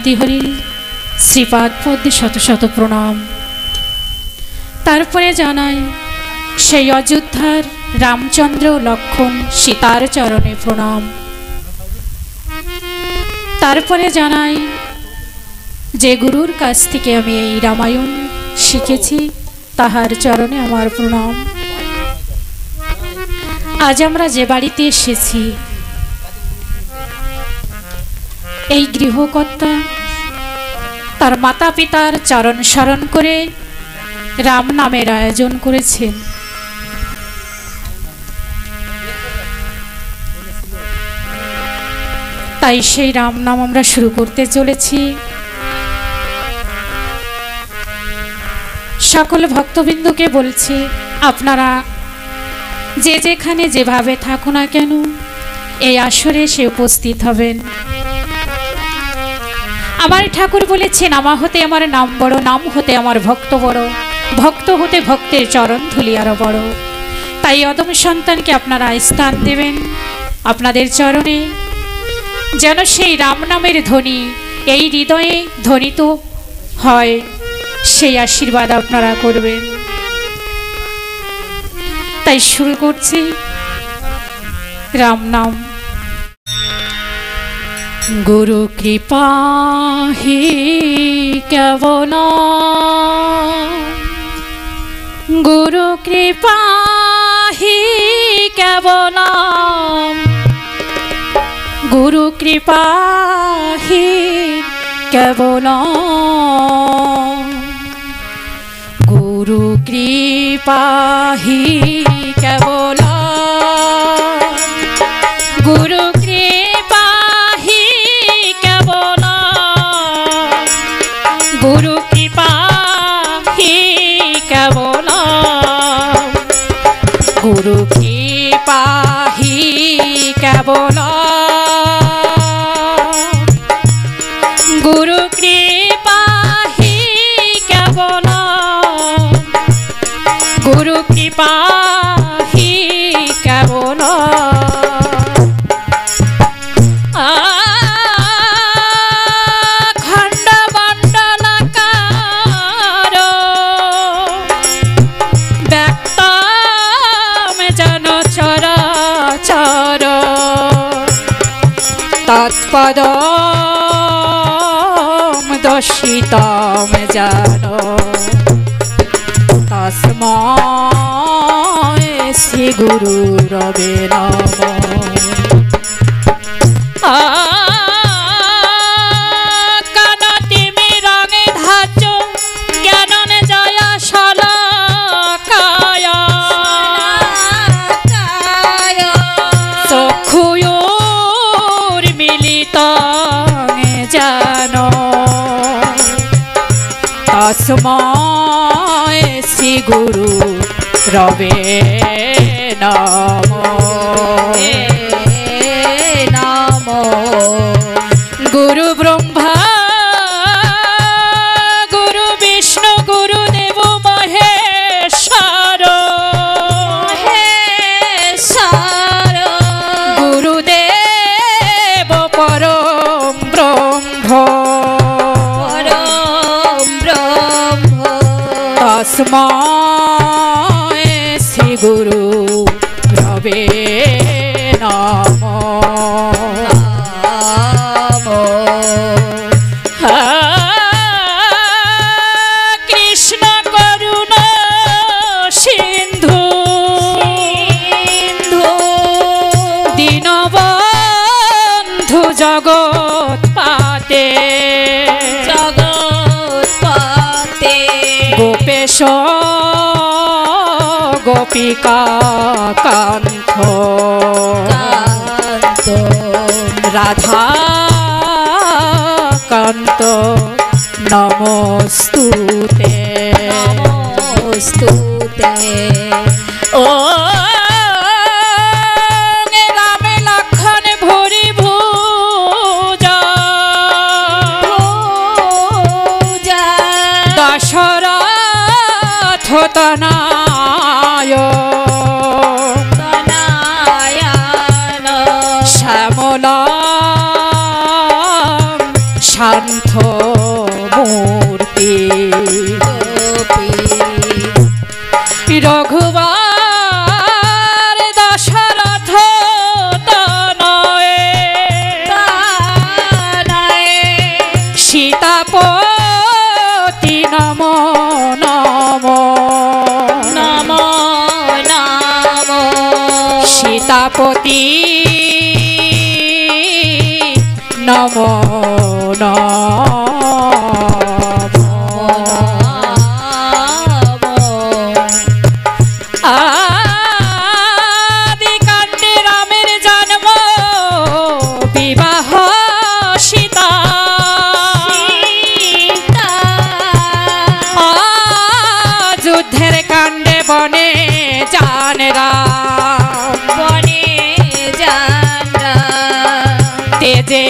শান্তি হরি শ্রীপাদ পদ্মে শত শত প্রণাম। তারপরে জানাই সেই অযোধ্যার রামচন্দ্র লক্ষ্মণ সীতার চরণে প্রণাম। তারপরে জানাই যে গুরুর কাছ থেকে আমি এই রামায়ণ শিখেছি তাহার চরণে আমার প্রণাম। আজ আমরা যে বাড়িতে এসেছি এই গৃহকর্তা তার মাতা পিতার চরণ স্মরণ করে রাম নামের আয়োজন করেছেন। তাই সেই রাম নাম আমরা শুরু করতে চলেছি। সকল ভক্তবৃন্দকে বলছি আপনারা যে যেখানে যেভাবে থাকুন না কেন এই আসরে সে উপস্থিত হবেন। আমার ঠাকুর বলেছেন আমা হতে আমার নাম বড়, নাম হতে আমার ভক্ত বড়, ভক্ত হতে ভক্তের চরণ ধুলি আরো বড়। তাই অদম সন্তানকে আপনারা স্থান দেবেন আপনাদের চরণে, যেন সেই রাম নামের ধ্বনি এই হৃদয়ে ধ্বনিত হয়, সেই আশীর্বাদ আপনারা করবেন। তাই শুরু করছি রাম নাম। গুরু কৃপা হি কেবল, গুরু কৃপা হি কেবল, গুরু কৃপা হি কেবল, গুরু কৃপা হি কেবল, গুরু কৃপা হি কেবল, গুরু কৃপা হি কেবল, গুরু কৃপা হি কেবল, গুরু কৃপা হি কেবল, গুরু কৃপা হি কেবল। খণ্ড মণ্ডলাকার ব্যক্তম যেন চরাচর, তৎপদম দর্শিতম যেন, তস্মৈ শ্রী গুরু রবে নমঃ। কানতিমি রঙে ধাচ জ্ঞাননে জয় শলাকায়, চক্ষুয়োর মিলিত যেন, তস্মৈ শ্রী গুরু রবে নমঃ। গুরু ব্রহ্মা গুরু বিষ্ণু গুরুদেব মহেশ্বর, গুরুদেব পরম ব্রহ্ম, তস্মৈ শ্রী গুরু রবে নমঃ। কৃষ্ণ করুণা সিন্ধু, দীনবন্ধু জগৎ পাতে, গোপেশ গোপিকা কান্ত, রাধা কান্ত নমস্তুতে, নমস্তুতে। ও রামে লক্ষণ ভুরি ভুজা, দশরথ তনয়, শ্যামলা শান্ত প্রজাপতি নমো নমঃ। আদি কাণ্ডে রামের জন্ম বিবাহ সীতা, যুদ্ধের কাণ্ডে বনে যান রাম, বনে যান রাম, তেজে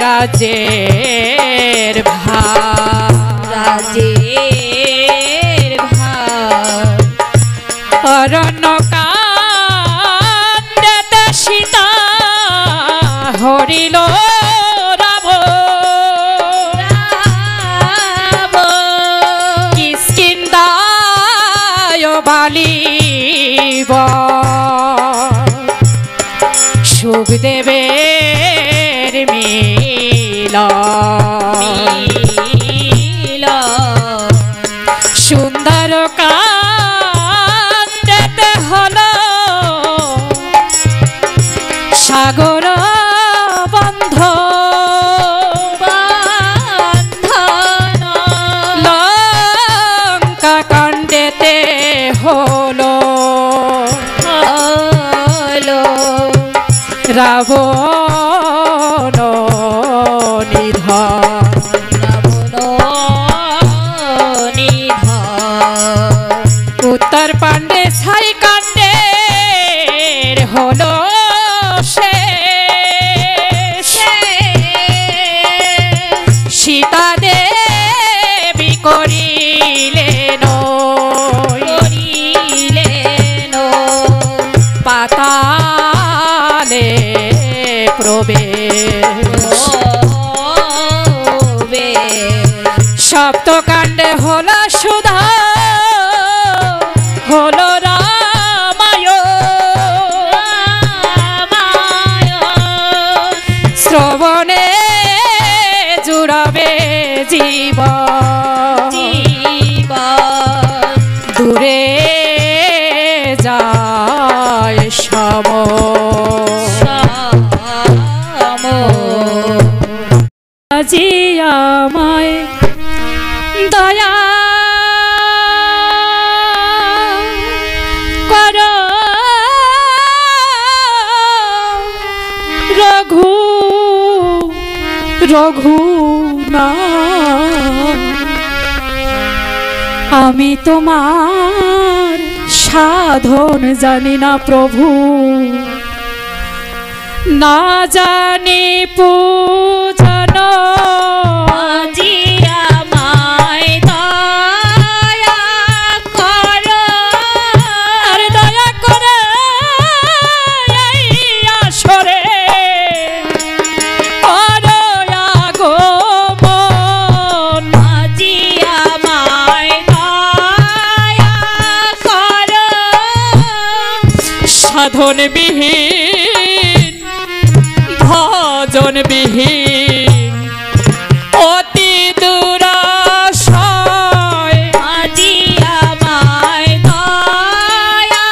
রাজের ভার, রাজের ভার, অরণ্য কাণ্ডেতে সীতা হরিল বালিব সুখদেবের মিল, সুন্দর কাণ্ডেতে হলো সাগর বন্ধ, লঙ্কা কাণ্ডেতে হলো রাবণ নিধন, উত্তর পাণ্ডে ছাই কাণ্ডের হলো সীতা দেবী করিলেন পাতালে প্রবেশ, সপ্তকাণ্ডে হলো সুধা হলো রামায়ণ, শ্রবণে জুড়াবে জীবন, দূরে যায় সম আজি আমায় দয়া কর রঘু রঘু না, আমি তোমার সাধন জানি না প্রভু, না জানি পূজন, আজি আমায় দয়া কর, আর দয়া করে এই আসরে আগমন, আজি আমায় দয়া কর, সাধনবিহীন ভজনবিহীন অতি দুরাশয়, আজি আমায় দয়া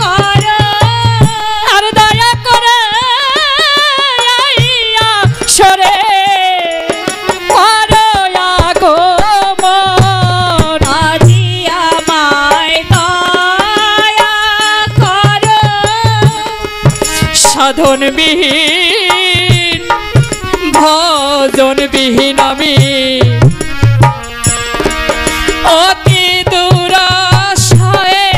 কর, আর দয়া করে সরে আগমন, আজি আমায় দয়া কর, সাধনবিহীন ভজনবিহীন আমি অতি দুরাশয়ে,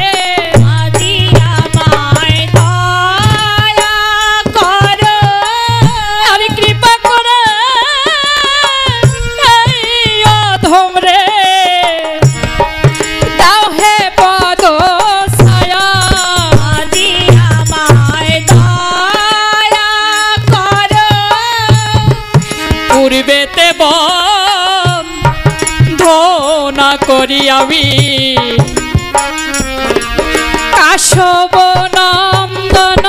আজি আমায় দয়া কর, আর কৃপা করে এই অধম রে দাও হে পদ ছায়া, আজি আমায় দয়া কর, পূর্বেতে বন্ধনা করি আমি কাশব নন্দন,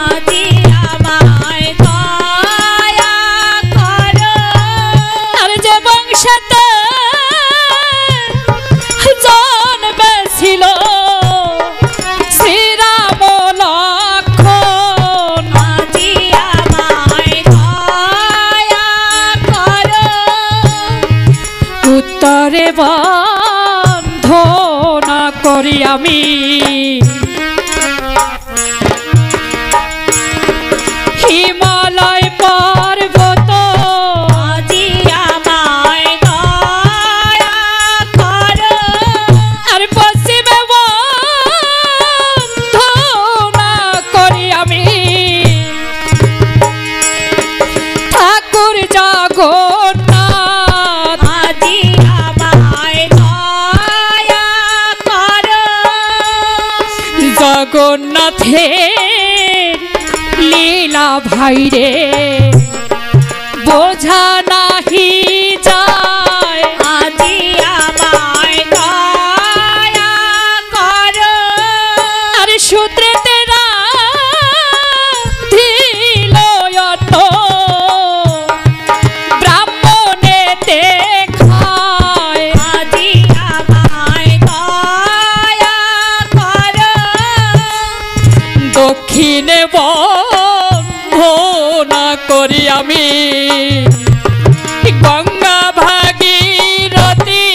আজি আমায় দয়া কর, আর যে বংশতে জন্মেছিল শ্রীরাম আমি হিমালয় পর্বত আজি আমায় দয়া করো আর পশ্চিমে বন্ধনা করি আমি ঠাকুর জগন্নাথ আজি আমায় দয়া করো জগন্নাথের লীলা ভাইরে বোঝা নাহি যায় আজি আমায় দয়া করো আর সূত্রে তেরা দিল অন্ন ব্রাহ্মণেতে খায় আজি আমায় দয়া করো দক্ষিণে বন্ধনা করি আমি গঙ্গা ভাগীরথী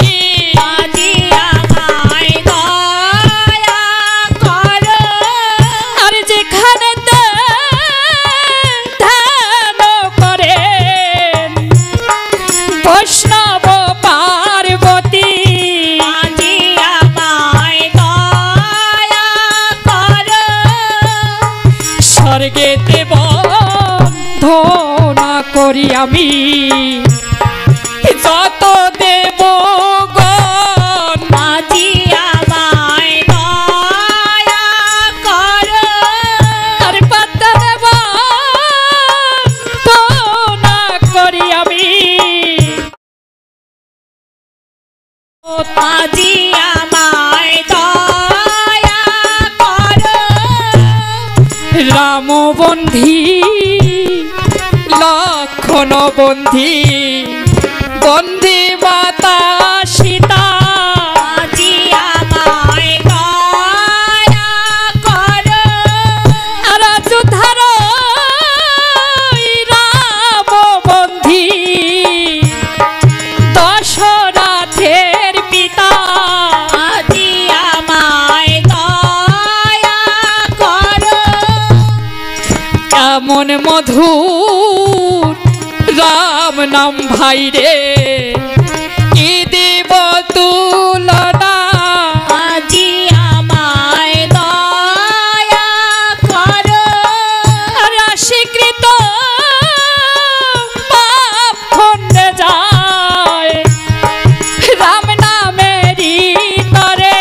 আজি আমায় দয়া করো আর যেখানে ধ্যান করেন বৈষ্ণব পার্বতী আজি আমায় দয়া করো স্বর্গেতে বন্ধনা করি আমি যত দেবগণ আজি আমায় দয়া করো আর পাতালে বন্ধনা করি আমি আজি আমায় দয়া করো রামবন্ধী লক্ষণ বন্ধী বন্ধী মাতা সীতা আজি আমায় দয়া করো আর যুদ্ধার রামবন্ধী দশরথের পিতা আজি আমায় দয়া করো এমন মধুর রাম নাম ভাই রে কি দিব তুলনা আজি আমায় দয়া করো রাশিকৃত পাপ খণ্ডে যায় রাম নামেরই তরে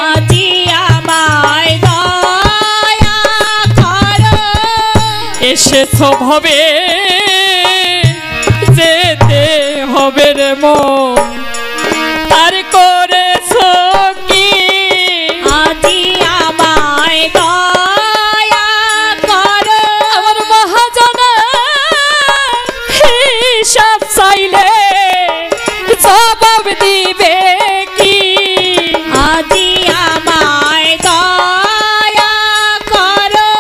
আজি আমায় দয়া করো এসেছ ভবে যেতে হবে রে মন তার করেছ কি আজি আমায় দয়া করো আমার মহাজন হিসাব চাইলে জবাব দিবে কি আজি আমায় দয়া করো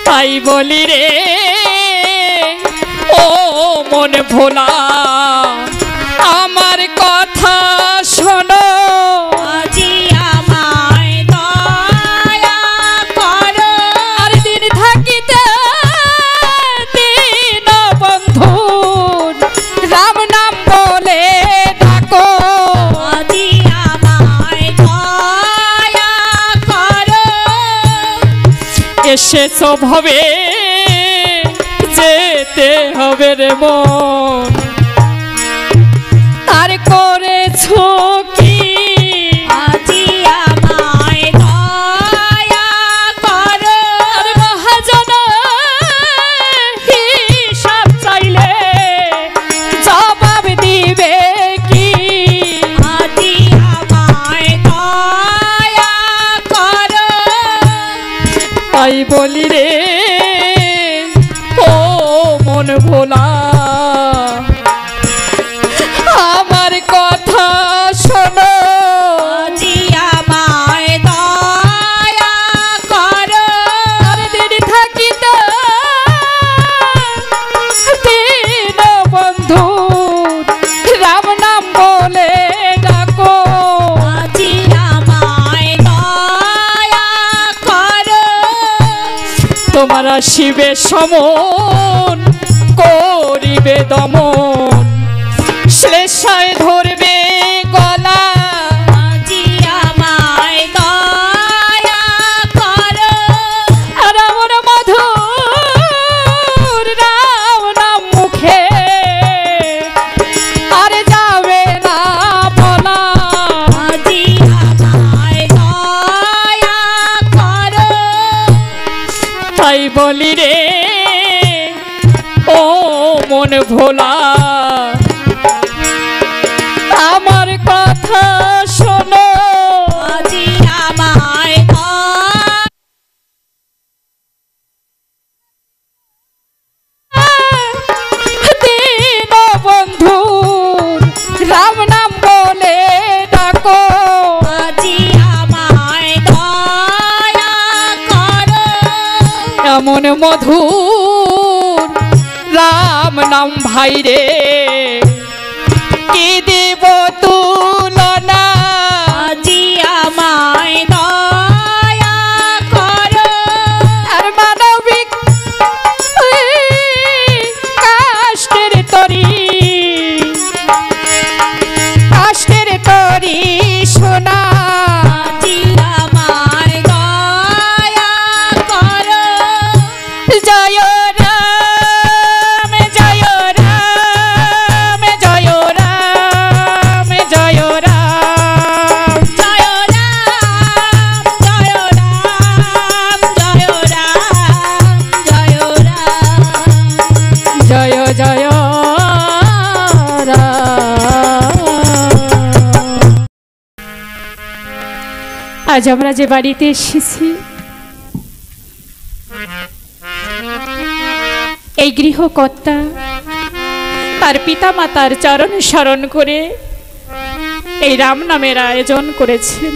তাই বলি রে ও মন ভোলা আমার কথা শোনো আজি আমায় দয়া করো আর দিন থাকিতে দিন বন্ধু রাম নাম বলে ডাকো আজি আমায় দয়া করো এসেছ ভবে যেতে হবে রে মন আর করেছ কি আজি আমায় দয়া করো আর মহাজন হিসাব চাইলে জবাব দিবে কি আজি আমায় দয়া করো তাই বলি রে ও মন ভোলা আমার কথা শোনো আজি আমায় দয়া করো আর দিন থাকিতে দিন বন্ধু রাম নাম বলে ডাকো আজি আসিবে সমন করিবে দমন শ্লেষায় ধরবে গলা আজি আমায় দয়া করো রামর মধুর রাম নাম মুখে আর যাবে না বলা আজি আমায় দয়া করো তাই বলি রে ও মন ভোলা আমার কথা শোনো আজি আমায় দীন বন্ধু রাম নাম বলে ডাকো আজি আমায় দয়া করো এমন মধুর রাম নাম ভাই রে কি দেব তুলনা আজি আমায় দয়া করো আর মানবিক কাষ্টের তরি সোনা আজি আমায় দয়া করো জয় রাম জয় রাম জয় রাম জয় রাম জয় রাম জয় রাম জয় রাম জয় রাম জয় জয় আজ আমরা যে বাড়িতে এসেছি এই গৃহকর্তা তার পিতা মাতার চরণ স্মরণ করে এই রাম নামের আয়োজন করেছেন।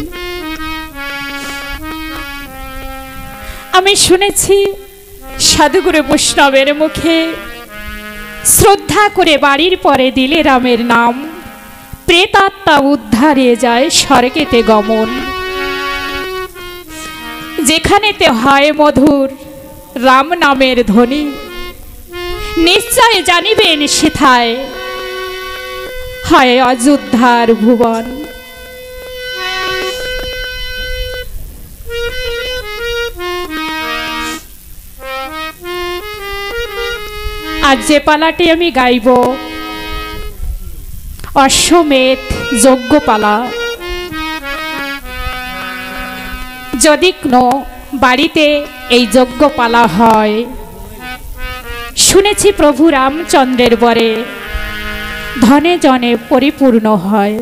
আমি শুনেছি সাধুগুরু বৈষ্ণবের মুখে শ্রদ্ধা করে বাড়ির পরে দিলে রামের নাম প্রেতাত্মা উদ্ধারে যায় স্বর্গেতে গমন। যেখানেতে হয় মধুর রাম নামের ধ্বনি নিশ্চয় জানিবেন সেথায় হয় অযোধ্যার ভুবন। আজ যে পালাটি আমি গাইব অশ্বমেধ যজ্ঞপালা। যদি কোনো বাড়িতে এই যজ্ঞপালা হয় শুনেছি প্রভু রামচন্দ্রের বরে ধনে জনে পরিপূর্ণ হয়।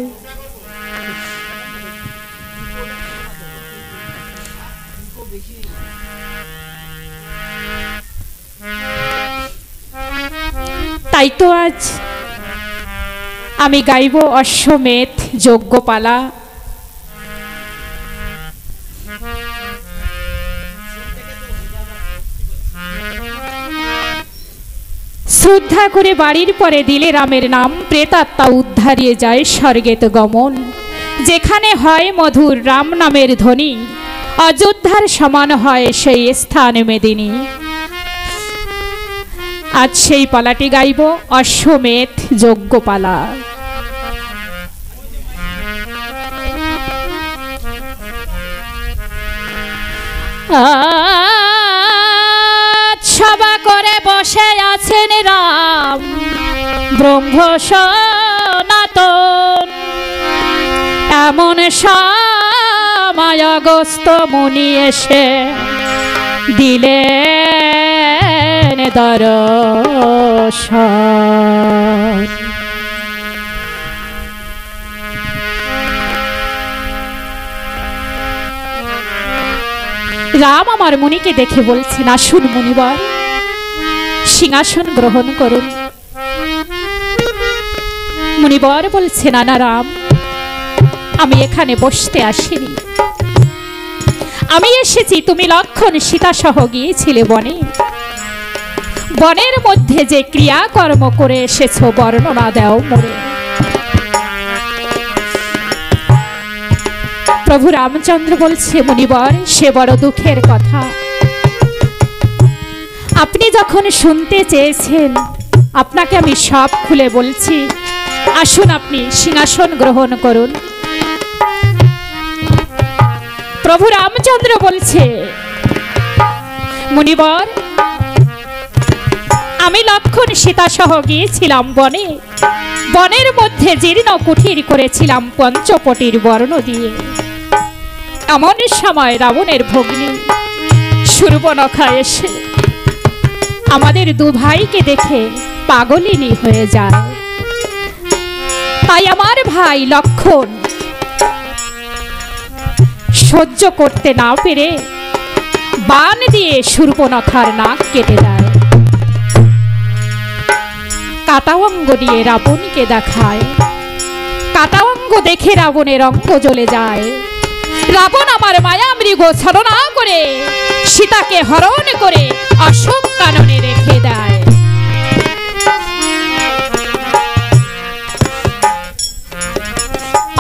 তাই তো আজ আমি গাইব অশ্বমেধ যজ্ঞপালা। শ্রদ্ধা করে বাড়ির পরে দিলে রামের নাম প্রেতাত্মা উদ্ধারিয়ে যায় স্বর্গেত গমন। যেখানে হয় মধুর রাম নামের ধ্বনি অযোধ্যার সমান হয় সেই স্থান মেদিনী। আজ সেই পালাটি গাইব অশ্বমেধ যজ্ঞপালা। সভা করে বসে আছেন রাম ব্রহ্ম সনাতন। এমন সময় অগস্ত্য মুনি এসে দিলেন দর্শন। রাম আমার মুনিকে দেখে বলছেন, আসুন মুনিবর, সিংহাসন গ্রহণ করুন। মুনিবর বলছেন, না রাম, আমি এখানে বসতে আসিনি। আমি এসেছি, তুমি লক্ষণ সীতা সহ গিয়েছিলে বনে। বনের মধ্যে যে ক্রিয়াকর্ম করে এসেছো বর্ণনা দাও মোরে। প্রভু রামচন্দ্র বলছে, মুনিবর, সে বড় দুঃখের কথা। আপনি যখন শুনতে চেয়েছেন আপনাকে আমি সব খুলে বলছি। আসুন, আপনি সিংহাসন গ্রহণ করুন। প্রভু রামচন্দ্র বলছে, মুনিবর, আমি লক্ষণ সীতা সহ গিয়েছিলাম বনে। বনের মধ্যে জীর্ণ কুঠির করেছিলাম পঞ্চপটির বর্ণ দিয়ে। এমন সময় রাবণের ভগ্নী শূর্পণখা এসে আমাদের দু ভাইকে দেখে পাগলিনী হয়ে যায়। তাই আমার ভাই লক্ষণ সহ্য করতে না পেরে বাণ দিয়ে শূর্পণখার নাক কেটে দেয়। কাটা অঙ্গ দিয়ে রাবণকে দেখায়। কাটা অঙ্গ দেখে রাবণের অঙ্গ জ্বলে যায়। রাবণ আমার মায়া মৃগ ছলনা করে সীতাকে হরণ করে অশোক কাননে রেখে দেয়।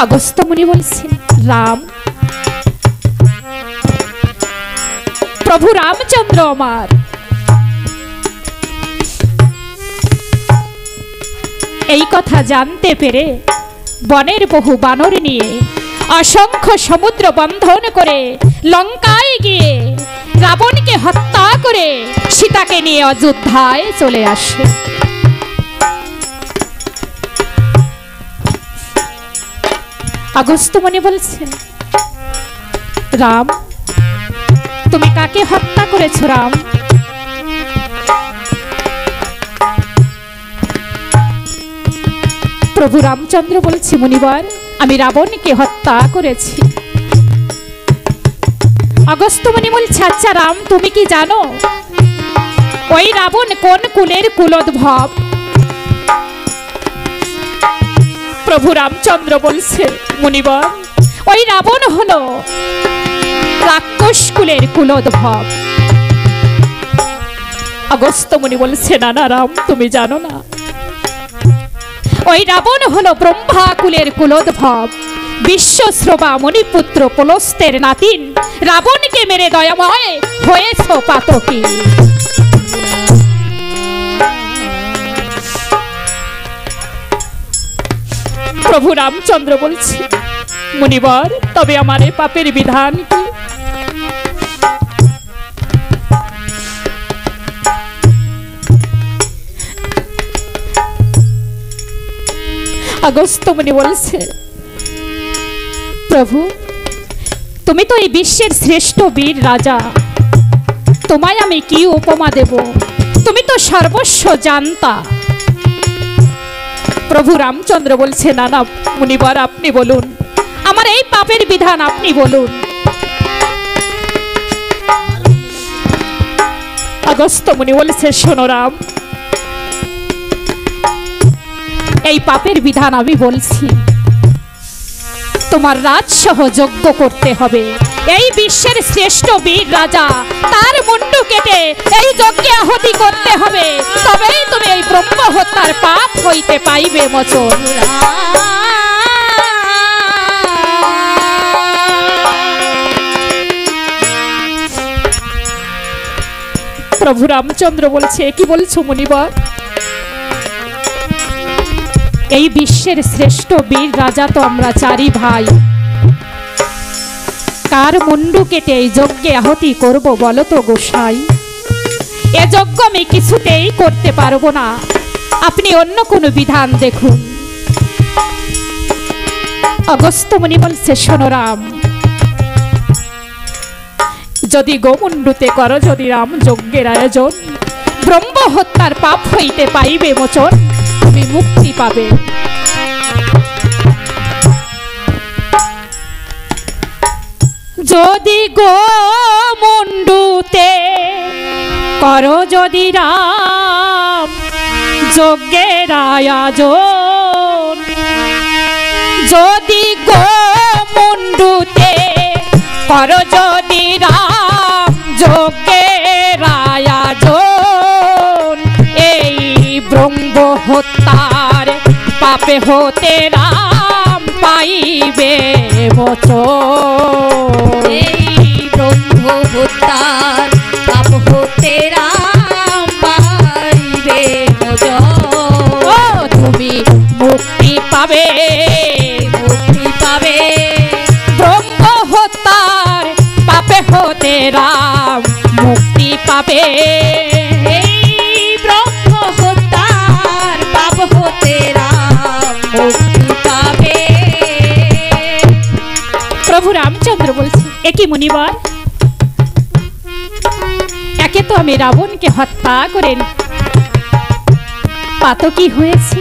অগস্ত্য মুনি বলছেন, রাম, প্রভু রামচন্দ্র আমার এই কথা জানতে পেরে বনের বহু বানর নিয়ে অসংখ্য সমুদ্র বন্ধন করে লঙ্কায় গিয়ে রাবণকে হত্যা করে সীতাকে নিয়ে অযোধ্যায় চলে আসে। অগস্ত্য মুনি বলছেন, রাম, তুমি কাকে হত্যা করেছ রাম? প্রভু রামচন্দ্র বলছে, মুনিবর, আমি রাবণকে হত্যা করেছি। অগস্ত্য মুনি বলছে, আচ্ছা রাম, তুমি কি জানো ওই রাবণ কোন কুলের কুলোদ্ভব? প্রভু রামচন্দ্র বলছে, মুনিবর, ওই রাবণ হলো রাক্ষস কুলের কুলোদ্ভব। অগস্ত্য মুনি বলছে, না না রাম, তুমি জানো না, ওই রাবণ হলো ব্রহ্মা কুলের কুলোদ্ভব। বিশ্বশ্রবা মণিপুত্র পুলস্ত্যের নাতিন রাবণকে মেরে দয়াময় হয়েছ পাতকী। প্রভু রামচন্দ্র বলছে, মুনিবর, তবে আমার এ পাপের বিধান কি? অগস্ত্য মুনি বলছে, প্রভু, তুমি তো এই বিশ্বের শ্রেষ্ঠ বীর রাজা, তোমায় আমি কি উপমা দেব? তুমি তো সর্বস্ব জানতা। প্রভু রামচন্দ্র বলছে, না না মুনিবর, আপনি বলুন, আমার এই পাপের বিধান আপনি বলুন। অগস্ত্য মুনি বলছে, শোনো রাম, এই পাপের বিধান আমি বলছি। তোমার রাজসহ যজ্ঞ করতে হবে। এই বিশ্বের শ্রেষ্ঠ বীর রাজা, তার মুন্ডু কেটে এই যজ্ঞে আহুতি করতে হবে, তবেই তুমি এই ব্রহ্ম হত্যার পাপ হইতে পাইবে মোচন। প্রভু রামচন্দ্র বলছে, কি বলছো মুনিবর? এই বিশ্বের শ্রেষ্ঠ বীর রাজা তো আমরা চারি ভাই, কার মুন্ডু কেটে এই যজ্ঞে আহুতি করব বলো তো গোসাই? এ যজ্ঞ আমি কিছুতেই করতে পারবো না, আপনি অন্য কোনো বিধান দেখুন। অগস্ত্য মুনি বলছে, শোনো রাম, যদি গোমুন্ডুতে করো যদি রাম যজ্ঞের আয়োজন, ব্রহ্ম হত্যার পাপ হইতে পাইবে মোচন, তুমি মুক্তি পাবে। যদি গোমুন্ডুতে করো যদি রাম যজ্ঞের আয়োজন, যদি গোমুন্ডুতে করো যদি রাম যজ্ঞের আয়োজন, এই ব্রহ্ম হত্যার পাপে হতে রাম পাইবে মোচন। এই ব্রহ্ম হত্যার পাপ হতে রাম পাবে, মুক্তি পাবে। ব্রহ্ম হত্যার পাপে হতে রাম মুক্তি পাবে। এই ব্রহ্ম হত্যার পাপ হতে রাম মুক্তি পাবে। প্রভু রামচন্দ্র বলছে, একই মুনিবর, একে তো আমি রাবণকে হত্যা করেন পাতকী হয়েছি,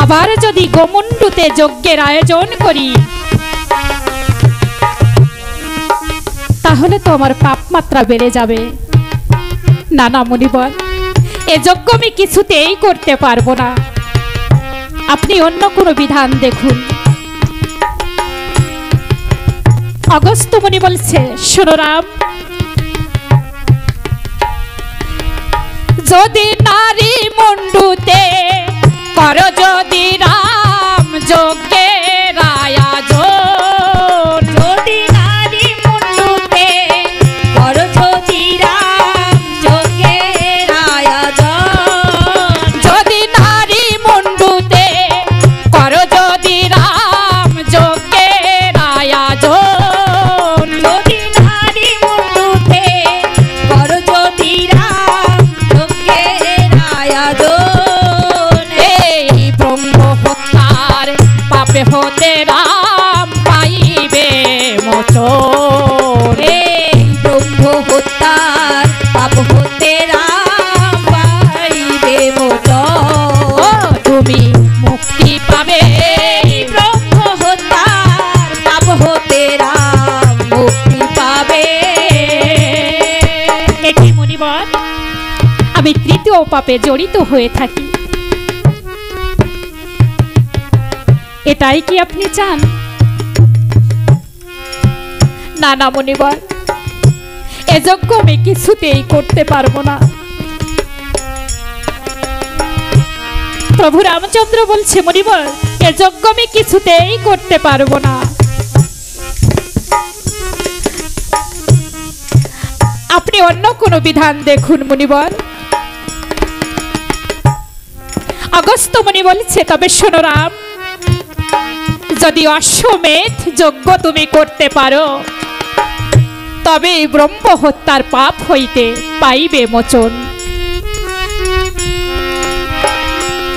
আবার যদি গোমুণ্ডুতে যজ্ঞের আয়োজন করি তাহলে তো আমার পাপ মাত্রা বেড়ে যাবে। না না মুনিবর, এ যজ্ঞ আমি কিছুতেই করতে পারবো না, আপনি অন্য কোনো বিধান দেখুন। অগস্ত্য মুনি বলছে, শোনো রাম, যদি নারী মুণ্ডুতে কর যদি রাম যজ্ঞের আয়োজন, যদি নারী মুণ্ডুতে কর যদি রাম যজ্ঞের আয়োজন, যদি নারী মুণ্ডুতে কর যদি রাম যজ্ঞের আয়োজন, যদি নারী মুণ্ডুতে কর যদি রাম যজ্ঞের আয়োজন, এই ব্রহ্ম হত্যার পাপে হতে রাম পাইবে মোচন। এই ব্রহ্ম হত্যার পাপ হতে রাম পাইবে মোচন। ও তুমি মুক্তি পাবে, এই ব্রহ্ম হত্যার পাপ হতে রাম মুক্তি পাবে। এটি মুনিবর, আমি তৃতীয় পাপে জড়িত হয়ে থাকি, এটাই কি আপনি চান? না না মুনিবর, এ যজ্ঞ আমি কিছুতেই করতে পারবো না। প্রভু রামচন্দ্র বলছে, মুনিবর, এ যজ্ঞ আমি কিছুতেই করতে পারবো না। আপনি অন্য কোনো বিধান দেখুন মুনিবর। অগস্ত্য মুনি বলছে, তবে শোনো রাম, যদি অশ্বমেধ যজ্ঞ তুমি করতে পারো তবে ব্রহ্ম হত্যার পাপ হইতে পাইবে মোচন।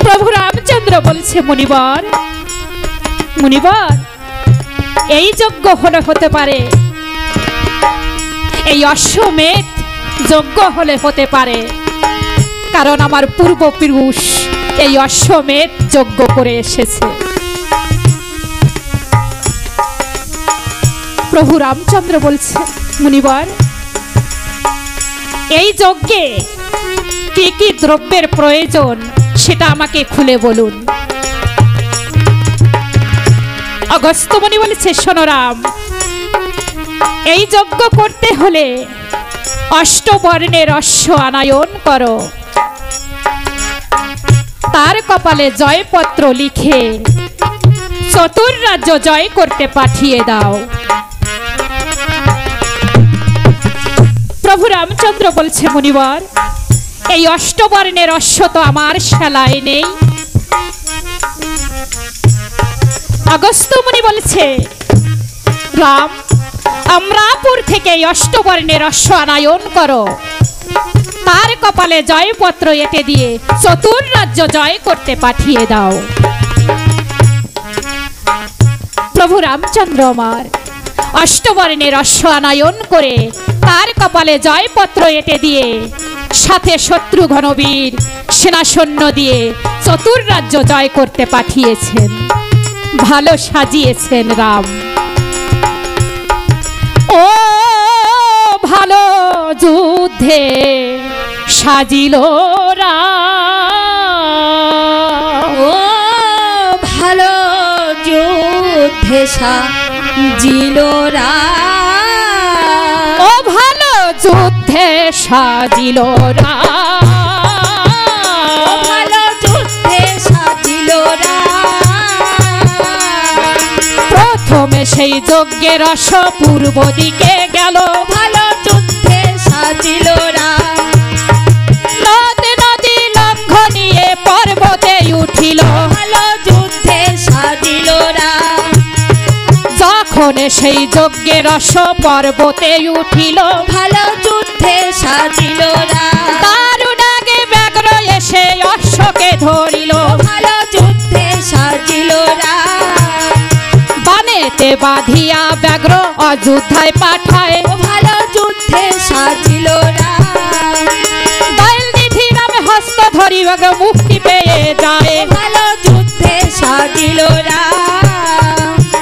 প্রভু রামচন্দ্র বলছে, মুনিবর, মুনিবর, এই যজ্ঞ হলে হতে পারে, এই অশ্বমেধ যজ্ঞ হলে হতে পারে, কারণ আমার পূর্বপুরুষ এই অশ্বমেধ যজ্ঞ করে এসেছে। প্রভু রামচন্দ্র বলছে, মুনিবর, এই যজ্ঞে কি কি দ্রব্যের প্রয়োজন সেটা আমাকে খুলে বলুন। অগস্ত্য মুনি বলেছে, শোনো রাম, এই যজ্ঞ করতে হলে অষ্টবর্ণের অশ্ব আনায়ন করো, তার কপালে জয়পত্র লিখে চতুর্রাজ্য জয় করতে পাঠিয়ে দাও। প্রভু রামচন্দ্র বলছে, মুনিবর, এই অষ্টবর্ণের অশ্ব তো আমার সেলায় নেই। অগস্ত্য মুনি বলছে, রাম, আমরাপুর থেকে এই অষ্টবর্ণের অশ্ব আনায়ন করো, তার কপালে জয়পত্র এঁটে দিয়ে চতুর্রাজ্য জয় করতে পাঠিয়ে দাও। প্রভু রামচন্দ্র আমার অষ্টবর্ণের অশ্ব আনায়ন করে তার কপালে জয়পত্র এঁটে দিয়ে সাথে শত্রুঘ্ন বীর সেনা সৈন্য দিয়ে চতুর্রাজ্য জয় করতে পাঠিয়েছেন। ভালো সাজিয়েছেন রাম। ও ভালো যুদ্ধে সাজিল রাম, ও ভালো যুদ্ধে সাজিল রাম, ও ভালো যুদ্ধে সাজিল রাম, ও ভালো যুদ্ধে সাজিল রাম। প্রথমে সেই যজ্ঞের রস পূর্ব দিকে গেল, ভালো যুদ্ধে সাজিল রাম, নদী নদী লঙ্ঘনিয়ে পর্বতে উঠিল, ভালো যখন সেই যজ্ঞের রস পর্বতে উঠিল, ভালো যুদ্ধে সাজিল রাম। দারুণ আগে ব্যাঘ্র এসে অশ্বকে ধরিল, ভালো যুদ্ধে সাজিল রাম। বানেতে বাঁধিয়া ব্যাঘ্র অযোধ্যায় পাঠায়, ভালো যুদ্ধে সাজিল রাম। দয়াল নিধি নামে হস্ত ধরি ব্যাঘ্র মুক্তি পেয়ে যায়। ভালো যুদ্ধে সাজিল রাম।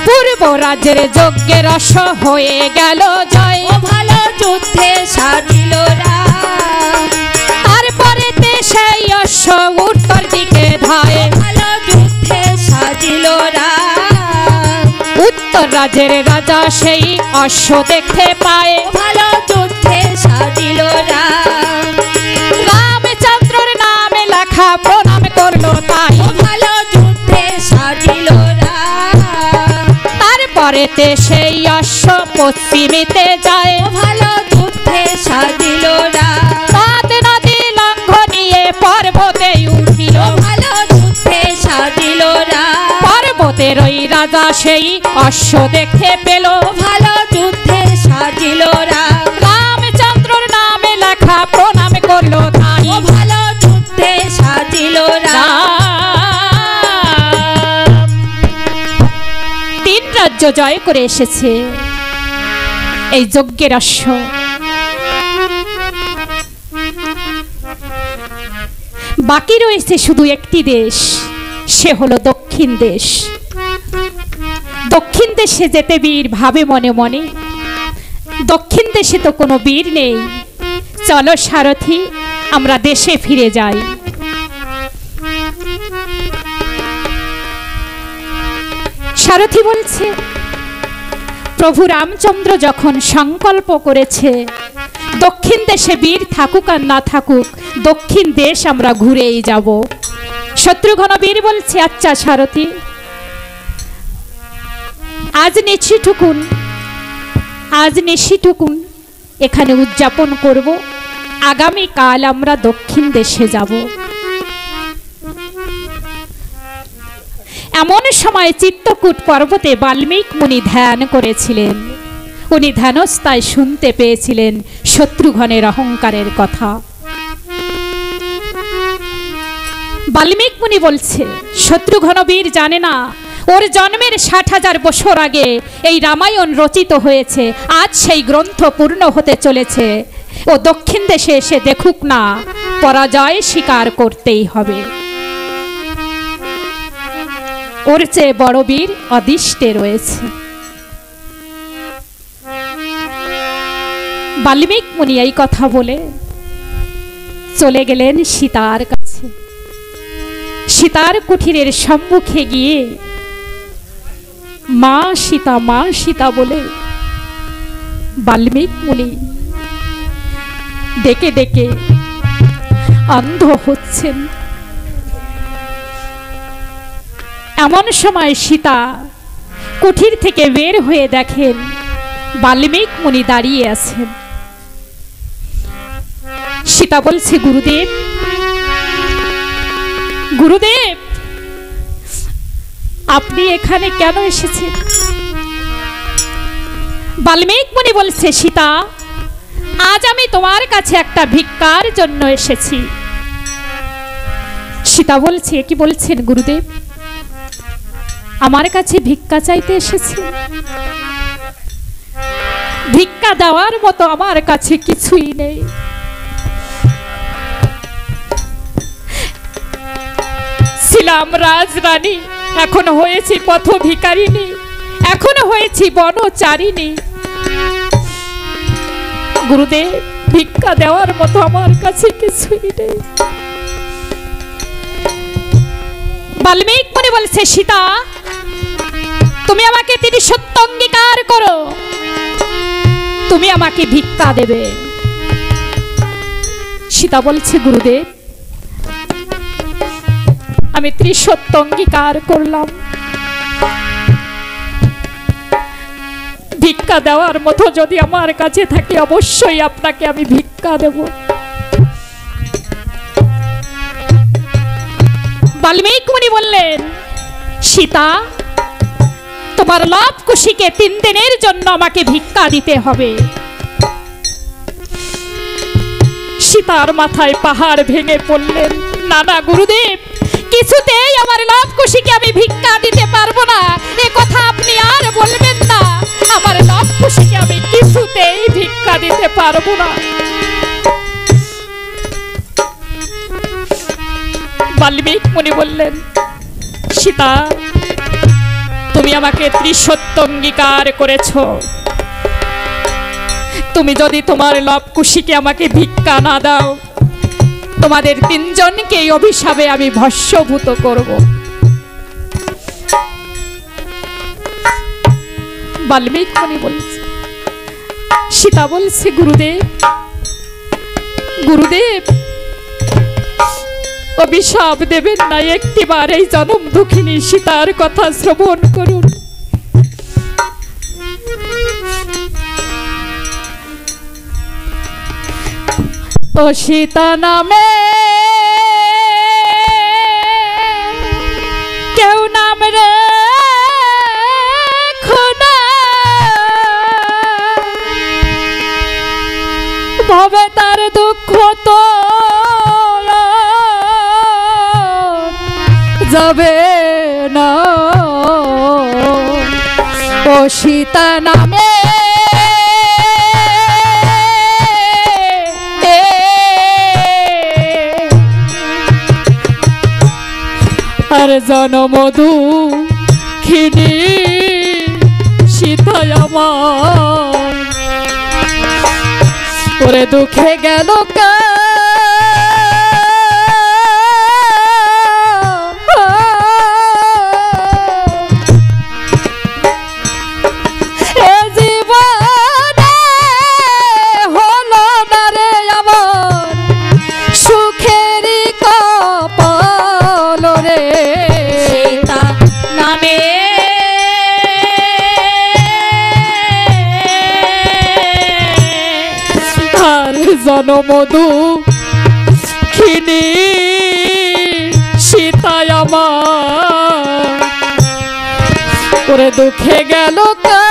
পূর্ব রাজ্যের যজ্ঞের রস হয়ে গেল জয়, ভালো যুদ্ধে সাজিল রাম। তারপরেতে সেই অশ্ব উত্তর দিকে ধায়, ভালো যুদ্ধে সাজিল রাম। উত্তর রাজ্যের রাজা সেই অশ্ব দেখতে পায়, ভালো যুদ্ধে সাজিল রাম। রামচন্দ্রের নামে লেখা প্রণাম করলো তাই, ভালো যুদ্ধে সাজিল রাম। তারপরেতে সেই অশ্ব পশ্চিমেতে যায়, ভালো যুদ্ধে সাজিল রাম। পদ নদী লঙ্ঘনিয়ে পর্বতে উঠিল, ভালো যুদ্ধে সাজিল রাম। পর্বতের ওই রাজা সেই অশ্ব দেখতে পেল, ভালো যুদ্ধে সাজিল রাম। রামচন্দ্রের নামে লেখা প্রণাম করলো তাই। ভালো যুদ্ধে সাজিল রাম। তিন রাজ্য জয় করে এসেছে এই যজ্ঞের অশ্ব। বাকি রয়েছে শুধু একটি দেশ, সে হলো দক্ষিণ দেশ। দক্ষিণ দেশে যেতে বীর ভাবে মনে মনে, দক্ষিণ দেশে তো কোনো বীর নেই, চলো সারথি আমরা দেশে ফিরে যাই। সারথি বলছে, প্রভু রামচন্দ্র যখন সংকল্প করেছে দক্ষিণ দেশে বীর থাকুক আর না থাকুক, দক্ষিণ দেশ আমরা ঘুরেই যাব। শত্রুঘ্ন বীর বলছে, আচ্ছা সারথি, আজ নিশিটুকুন এখানে উদযাপন করব, আগামী কাল আমরা দক্ষিণ দেশে যাব। এমন সময় চিত্তকূট পর্বতে বাল্মীক মুনি ধ্যান করেছিলেন। উনি ধ্যানস্থায় শুনতে পেয়েছিলেন শত্রুঘ্নের অহংকারের কথা। বাল্মীক মুনি বলছে, শত্রুঘ্ন বীর জানে না ওর জন্মের 60,000 বছর আগে এই রামায়ণ রচিত হয়েছে। আজ সেই গ্রন্থ পূর্ণ হতে চলেছে। ও দক্ষিণ দেশে এসে দেখুক না, পরাজয় স্বীকার করতেই হবে। ওর চেয়ে বড় বীর অদিষ্টে রয়েছে। বাল্মীক মুনি এই কথা বলে চলে গেলেন সীতার কাছে। সীতার কুঠিরের সম্মুখে গিয়ে মা সীতা বলে বাল্মীক মুনি ডেকে ডেকে অন্ধ হচ্ছেন। এমন সময় সীতা কুঠির থেকে বের হয়ে দেখেন বাল্মীক মুনি দাঁড়িয়ে আছেন। সীতা বলছে, গুরুদেব, গুরুদেব, আপনি এখানে কেন এসেছেন? বাল্মীক মুনি বলছে, সীতা, আজ আমি তোমার কাছে একটা ভিক্ষার জন্য এসেছি। সীতা বলছে, কি বলছেন গুরুদেব? আমার কাছে ভিক্ষা চাইতে এসেছেন? ভিক্ষা দেওয়ার মতো আমার কাছে কিছুই নেই। ছিলাম রাজরানী, এখন হয়েছি পথ ভিখারিণী, এখন হয়েছি বনচারিণী। গুরুদেব, ভিক্ষা দেওয়ার মতো আমার কাছে কিছুই নেই। বাল্মীক মুনি বলছে, সীতা, তুমি আমাকে তিনি সত্য অঙ্গীকার করো, তুমি আমাকে ভিক্ষা দেবে। সীতা বলছে, গুরুদেব, আমি ত্রিসত্য অঙ্গীকার করলাম, ভিক্ষা দেওয়ার মতো যদি আমার কাছে থাকে অবশ্যই আপনাকে আমি ভিক্ষা দেব। বাল্মীক মুনি বললেন, সীতা, তোমার লাভ কুশিকে 3 দিনের জন্য আমাকে ভিক্ষা দিতে হবে। সীতার মাথায় পাহাড় ভেঙে পড়লেন। না না গুরুদেব, কিছুতেই আমার লাভ কুশিকে আমি ভিক্ষা দিতে পারবো না। এ কথা আপনি আর বলবেন না। আমার লাভ কুশিকে আমি কিছুতেই ভিক্ষা দিতে পারবো না। বাল্মীকি মুনি বললেন, সীতা, তুমি আমাকে ত্রিসত্য অঙ্গীকার করেছো। তুমি যদি তোমার লাভ কুশিকে আমাকে ভিক্ষা না দাও, তোমাদের 3 জনকে এই অভিশাপে আমি ভস্মভূত করব। বাল্মীকি মুনি বলছে, সীতা বলছে, গুরুদেব, গুরুদেব, অভিশাপ দেবেন না, একটিবার এই জনম দুঃখিনী সীতার কথা শ্রবণ করুন। ও সীতা নামে কেউ নাম রে খুনা, ভবে তার দুঃখ তো যাবে না। ও সীতা নামে আর জনমধু খিনি সীতায় আমার, ওরে দুঃখে গেল কা জনমধু খিনি সীতায় আমার, ওরে দুঃখে গেল কা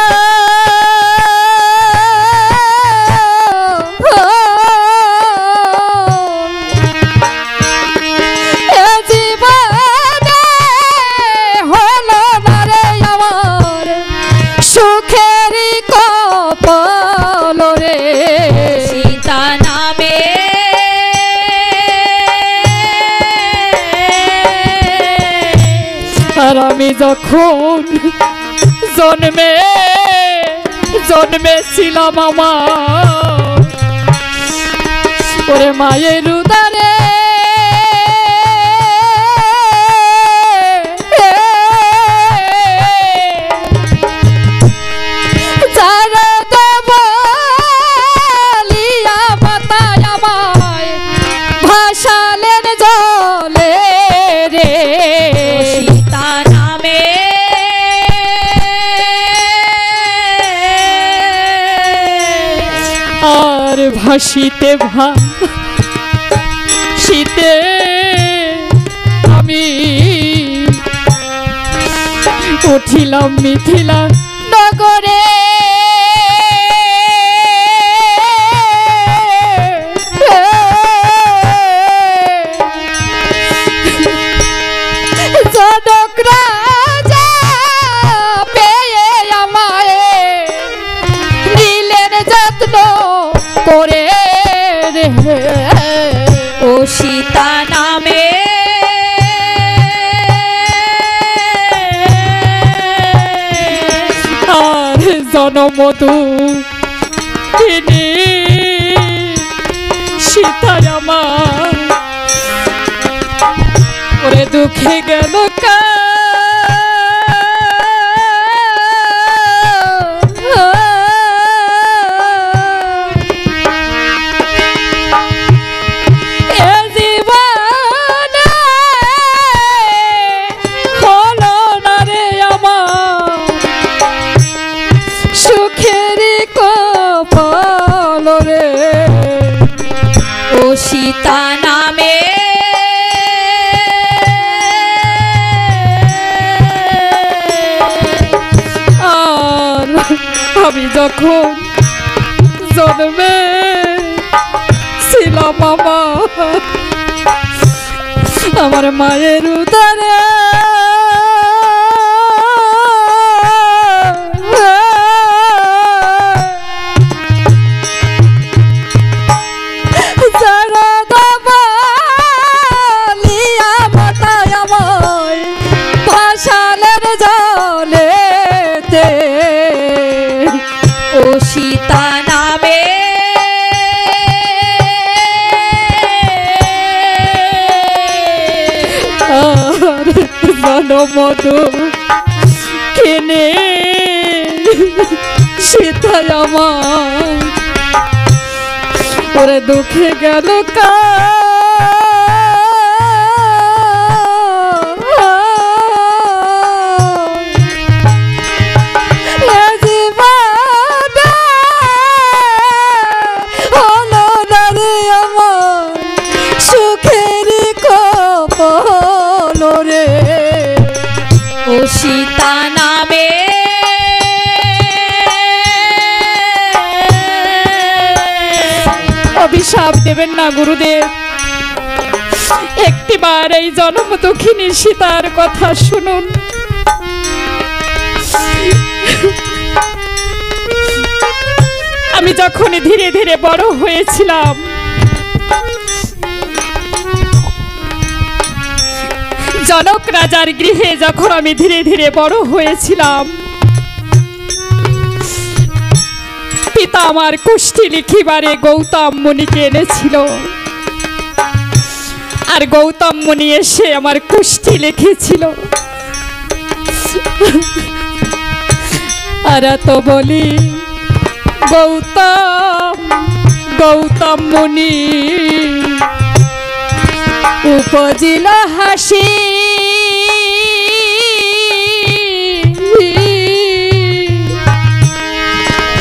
আমি যখন জন্মেছিলাম আমার, ওরে মায়ের উদরে যারা দেবলিয়া মাতায় আমায় ভাসালেন জলে রে। ভাসিতে ভাসিতে আমি উঠিলাম মিথিলা নগরে, জনক রাজা পেয়ে আমায় নিলেন যত্ন করে রে। ও সীতা নামে আর জনমধু খিনি সীতায় আমার, ওরে দুঃখে গেল কা সীতা নামে আমি যখন জন্মে ছিলাম আমার মায়ের উদরে ও সীতা নামে মধু কেনে সীতা আমার ওরে দুঃখে গেল কা ও সীতা নামে অভিশাপ দেবেন না গুরুদেব, একটিবার এই জনম দুঃখিনী সীতার কথা শুনুন। আমি যখন ধীরে ধীরে বড় হয়েছিলাম, জনক রাজার গৃহে যখন আমি ধীরে ধীরে বড় হয়েছিলাম, পিতা আমার কুষ্টি লিখিবারে গৌতম মুনিকে এনেছিল। আর গৌতম মুনি এসে আমার কুষ্টি লিখেছিল। আর তো বলি গৌতম মুনি উপজিল হাসি,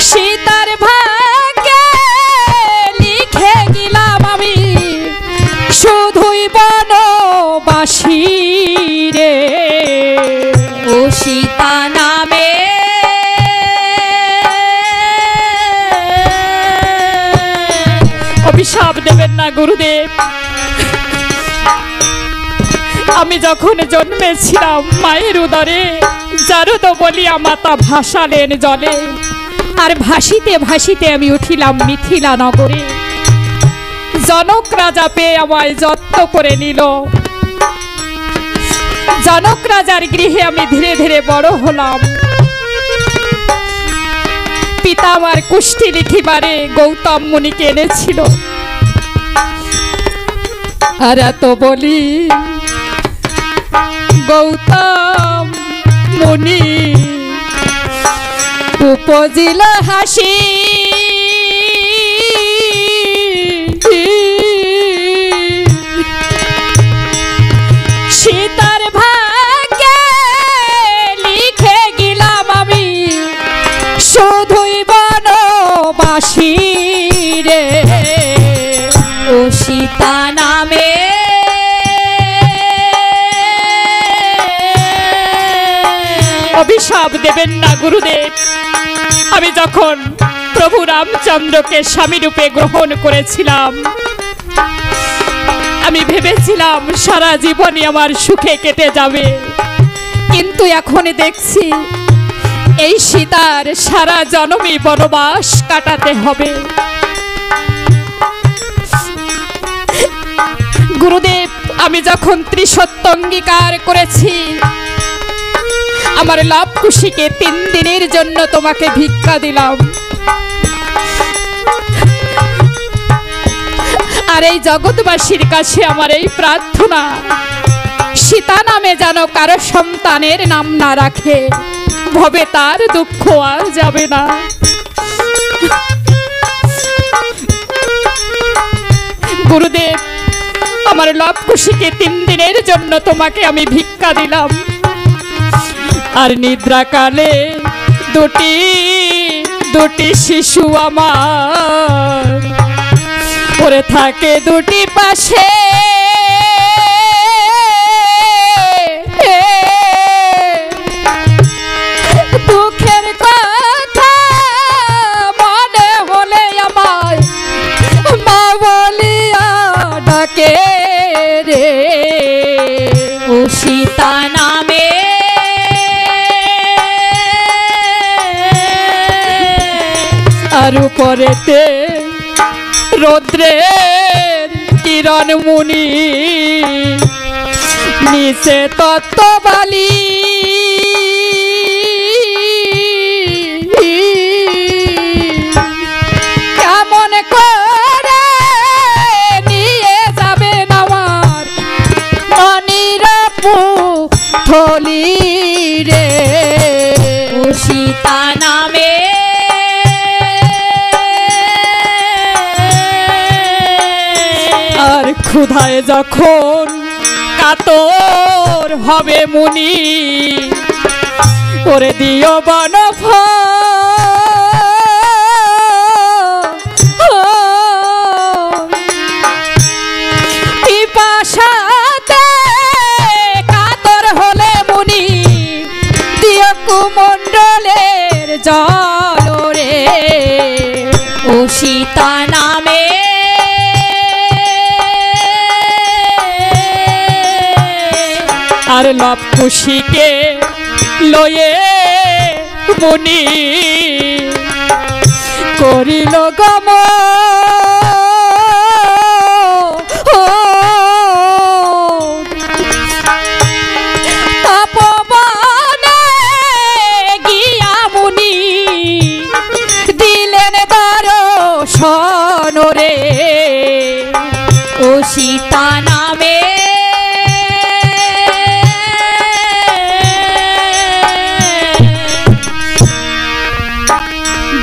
সীতার ভাগ্যে লিখে গেলাম আমি শুধুই বনবাসী রে। ও সীতা নামে অভিশাপ দেবেন না গুরুদেব। আমি যখন জন্মেছিলাম মায়ের উদরে জারদ বলিয়া মাতা ভাসালেন জলে। আর ভাসিতে ভাসিতে আমি উঠিলাম মিথিলা নগরে। জনক রাজা পেয়ে আমায় যত্ন করে নিল। জনক রাজার গৃহে আমি ধীরে ধীরে বড় হলাম। পিতা আমার কুষ্টি লিখিবারে গৌতম মুনিকে এনেছিল। আর এত বলি গৌতম মুনি উপজিল হাসি, সীতার ভাগ্যে লিখে গেলাম আমি শুধুই বনবাসী রে। ও সীতা নামে অভিশাপ দেবেন না গুরুদেব। আমি যখন প্রভু রামচন্দ্রকে স্বামী রূপে গ্রহণ করেছিলাম, আমি ভেবেছিলাম সারা জীবনই আমার সুখে কেটে যাবে। কিন্তু এখন দেখছি এই সীতার সারা জনমই বনবাস কাটাতে হবে। গুরুদেব, আমি যখন ত্রিসত্য অঙ্গীকার করেছি, আমার লাভ খুশিকে 3 দিনের জন্য তোমাকে ভিক্ষা দিলাম। আর এই জগৎবাসীর কাছে আমার এই প্রার্থনা, সীতা নামে যেন কারো সন্তানের নাম না রাখে, ভবে তার দুঃখ আর যাবে না। গুরুদেব, আমার লাভ খুশিকে 3 দিনের জন্য তোমাকে আমি ভিক্ষা দিলাম। আর নিদ্রাকালে দুটি শিশু আমার পড়ে থাকে দুটি পাশে। দুঃখের কথা আর উপরেতে রৌদ্রের কিরণ মুনি, নিচে তত্ত্ববালী। কেমন করে নিয়ে যাবেন আমার মনির পুথলি রে। ও সীতা নামে আর ক্ষুধায় যখন কাতর হবে মুনি, করে দিও পিপাসাতে কাতর হলে মুনি, দিও কুমণ্ডলের জল রে। ও সীতা নামে আর লব কুশিকে লয়ে মুনি করিল গম তপবনে গিয়া মুনি দিলেন দর্শন রে। ও সীতা নামে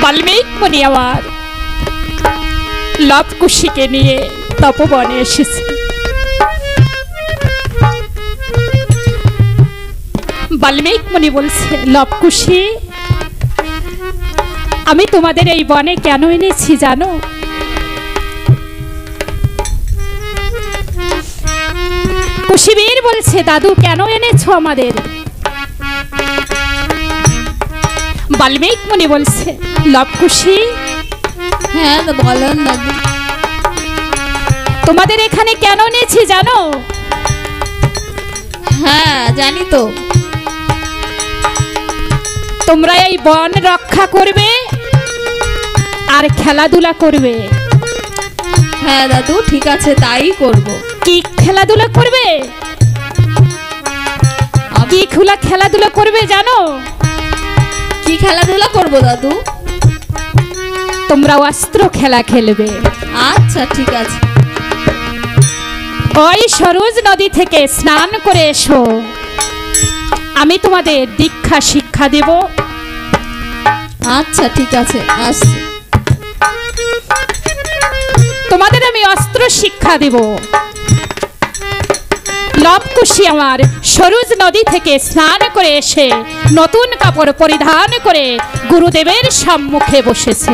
বাল্মীকি মুনি আমার লবকুশিকে নিয়ে তপবনে এসেছে। বাল্মীকি মুনি বলছে, লবকুশি, আমি তোমাদের এই বনে কেন এনেছি জানো? কুশিবীর বলছে, দাদু কেন এনেছো আমাদের? বাল্মীকি মুনি বলছে, লবকুশি, হ্যাঁ বলেন দাদু। তোমাদের এখানে কেন এনেছি জানো? হ্যাঁ জানি তো। তোমরা এই বন রক্ষা করবে আর খেলাধুলা করবে। হ্যাঁ দাদু ঠিক আছে, তাই করব। কি খেলাধুলা করবে? কি খেলাধুলা করবে জানো? কি খেলাধুলা করব দাদু? তোমরা অস্ত্র খেলা খেলবে। আচ্ছা ঠিক আছে। ওই সরোজ নদী থেকে স্নান করে এসো, আমি তোমাদের দীক্ষা শিক্ষা দেব। আচ্ছা ঠিক আছে, আসছি। তোমাদের আমি অস্ত্র শিক্ষা দেব। লবকুশি আমার সরোজ নদী থেকে স্নান করে এসে নতুন কাপড় পরিধান করে গুরুদেবের সম্মুখে বসেছে।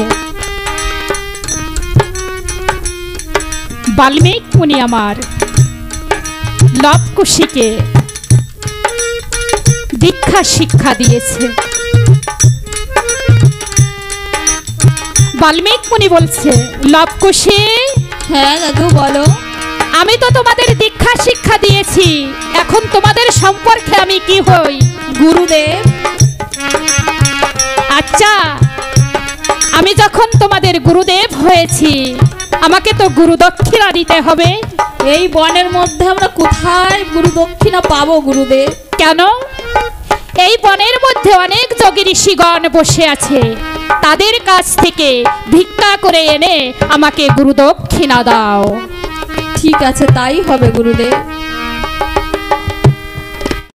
বাল্মীকি মুনি আমার লবকুশিকে দীক্ষা শিক্ষা দিয়েছে। বাল্মীকি মুনি বলছে, লবকুশি, হ্যাঁ দাদু বলো। আমি তো তোমাদের দীক্ষা শিক্ষা দিয়েছি, এখন তোমাদের সম্পর্কে আমি কি হই? গুরুদেব। আচ্ছা, আমি যখন তোমাদের গুরুদেব হয়েছি, আমাকে তো গুরু দক্ষিণা দিতে হবে। এই বনের মধ্যে আমরা কোথায় গুরু দক্ষিণা পাবো গুরুদেব? কেন? এই বনের মধ্যে অনেক যোগী ঋষিগণ বসে আছে, তাদের কাছ থেকে ভিক্ষা করে এনে আমাকে গুরু দক্ষিণা দাও। ঠিক আছে, তাই হবে গুরুদেব।